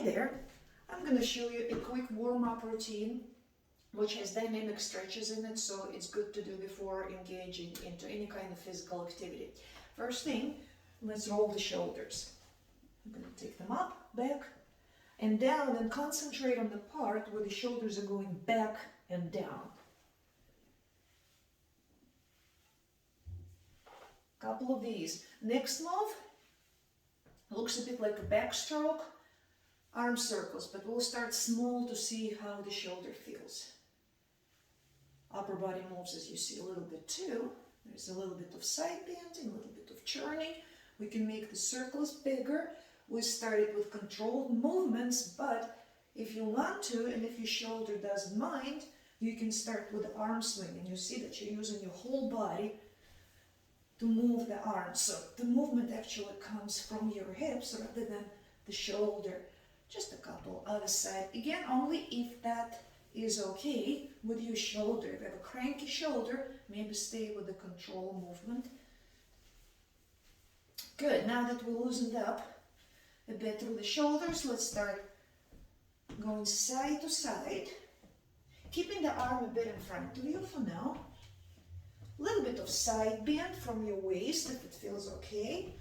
there, I'm going to show you a quick warm-up routine which has dynamic stretches in it, so it's good to do before engaging into any kind of physical activity. First thing, let's roll the shoulders. I'm going to take them up, back, and down, and concentrate on the part where the shoulders are going back and down. Couple of these. Next move looks a bit like a backstroke, arm circles, but we'll start small to see how the shoulder feels. Upper body moves, as you see, a little bit too. There's a little bit of side bending, a little bit of churning. We can make the circles bigger. We started with controlled movements, but if you want to, and if your shoulder doesn't mind, you can start with the arm swing, and you see that you're using your whole body to move the arms. So the movement actually comes from your hips rather than the shoulder. Just a couple other side. Again, only if that is okay with your shoulder. If you have a cranky shoulder, maybe stay with the control movement. Good, now that we loosened up a bit through the shoulders, let's start going side to side, keeping the arm a bit in front of you for now. A little bit of side bend from your waist if it feels okay.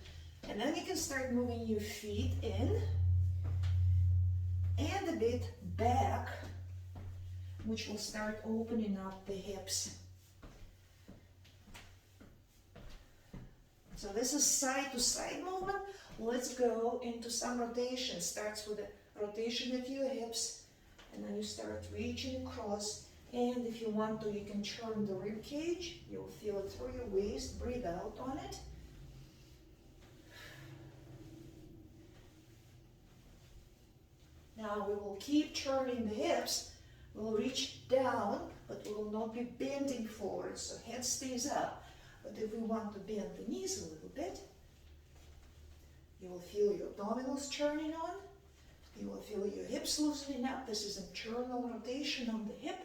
And then you can start moving your feet in and a bit back, which will start opening up the hips. So this is side to side movement. Let's go into some rotation. Starts with a rotation of your hips, and then you start reaching across. And if you want to, you can turn the rib cage. You'll feel it through your waist. Breathe out on it. Now we will keep turning the hips. We'll reach down, but we will not be bending forward, so head stays up. But if we want to bend the knees a little bit, you will feel your abdominals turning on. You will feel your hips loosening up. This is internal rotation on the hip.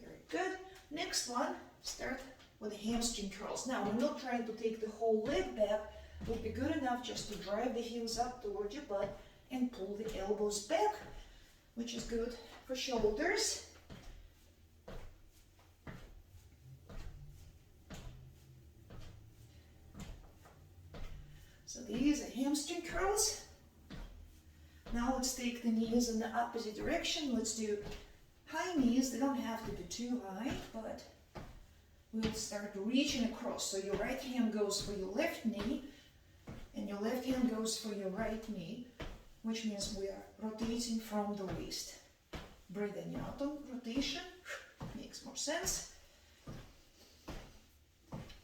Very good. Next one, start with the hamstring curls. Now, we're not trying to take the whole leg back. It would be good enough just to drive the heels up toward your butt and pull the elbows back, which is good for shoulders. So these are hamstring curls. Now let's take the knees in the opposite direction. Let's do high knees. They don't have to be too high, but we'll start reaching across. So your right hand goes for your left knee, and your left hand goes for your right knee, which means we are rotating from the waist. Breathing out on rotation, makes more sense.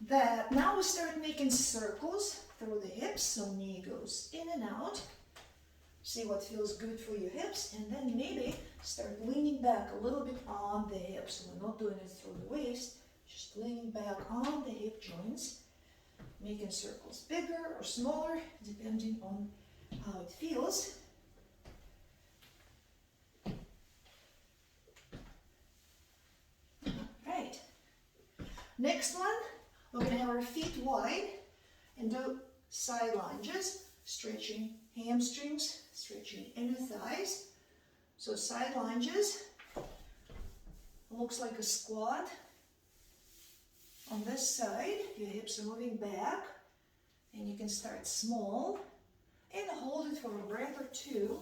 Now we start making circles through the hips, so knee goes in and out. See what feels good for your hips, and then maybe start leaning back a little bit on the hips. So we're not doing it through the waist, just leaning back on the hip joints, making circles bigger or smaller, depending on how it feels. Right. Next one, we're going to have our feet wide and do side lunges, stretching hamstrings, stretching inner thighs. So side lunges, looks like a squat. On this side, your hips are moving back, and you can start small and hold it for a breath or two.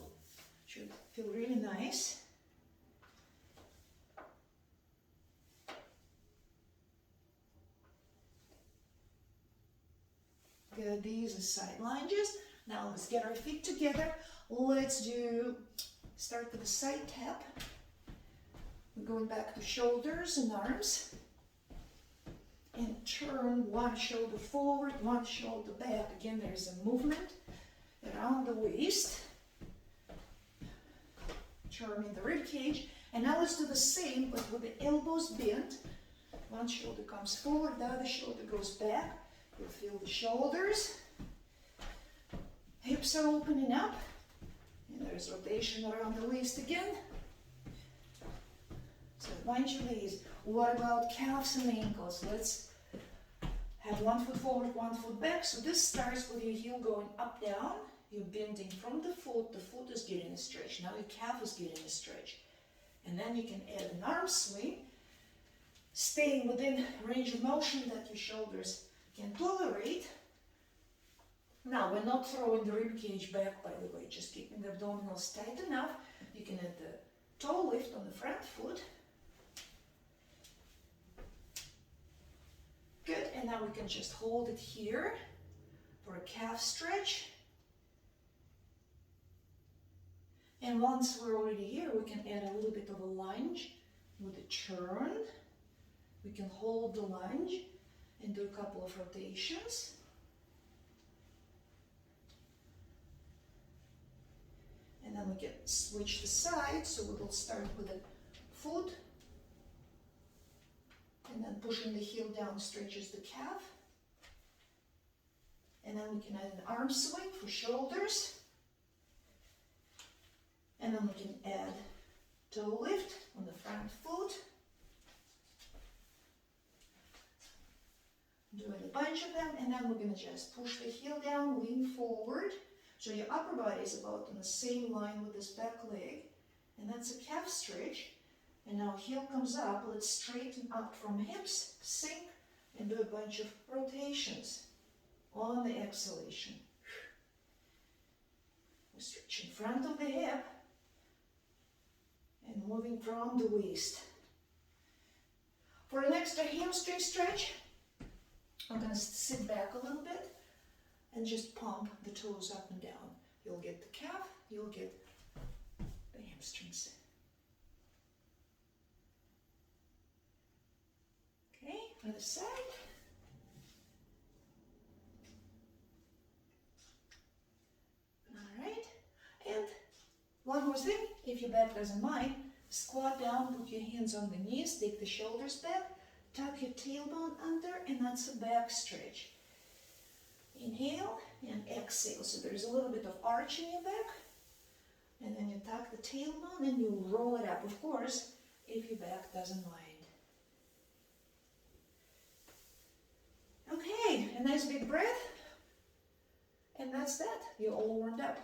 Should feel really nice. Good, these are side lunges. Now let's get our feet together. Let's start with a side tap. We're going back to shoulders and arms. And turn one shoulder forward, one shoulder back. Again, there's a movement around the waist. Turning the rib cage. And now let's do the same, but with the elbows bent. One shoulder comes forward, the other shoulder goes back. You'll feel the shoulders. Hips are opening up. And there's rotation around the waist again. So a bunch of these. What about calves and ankles? Let's have one foot forward, one foot back. So this starts with your heel going up, down. You're bending from the foot is getting a stretch. Now your calf is getting a stretch. And then you can add an arm swing, staying within range of motion that your shoulders can tolerate. Now we're not throwing the rib cage back, by the way, just keeping the abdominals tight enough. You can add the toe lift on the front foot. Good, and now we can just hold it here for a calf stretch. And once we're already here, we can add a little bit of a lunge with a turn. We can hold the lunge and do a couple of rotations. And then we can switch the sides, so we will start with the foot, and then pushing the heel down stretches the calf. And then we can add an arm swing for shoulders. And then we can add toe lift on the front foot. Doing a bunch of them, and then we're going to just push the heel down, lean forward. So your upper body is about on the same line with this back leg. And that's a calf stretch. And now heel comes up, let's straighten up from hips, sink, and do a bunch of rotations on the exhalation. We stretch in front of the hip and moving from the waist. For an extra hamstring stretch, I'm going to sit back a little bit and just pump the toes up and down. You'll get the calf, you'll get the hamstrings. Okay, other side. All right, and one more thing, if your back doesn't mind, squat down, put your hands on the knees, take the shoulders back, tuck your tailbone under, and that's a back stretch. Inhale and exhale, so there's a little bit of arch in your back, and then you tuck the tailbone and you roll it up, of course, if your back doesn't mind. Okay, a nice big breath, and that's that. You're all warmed up.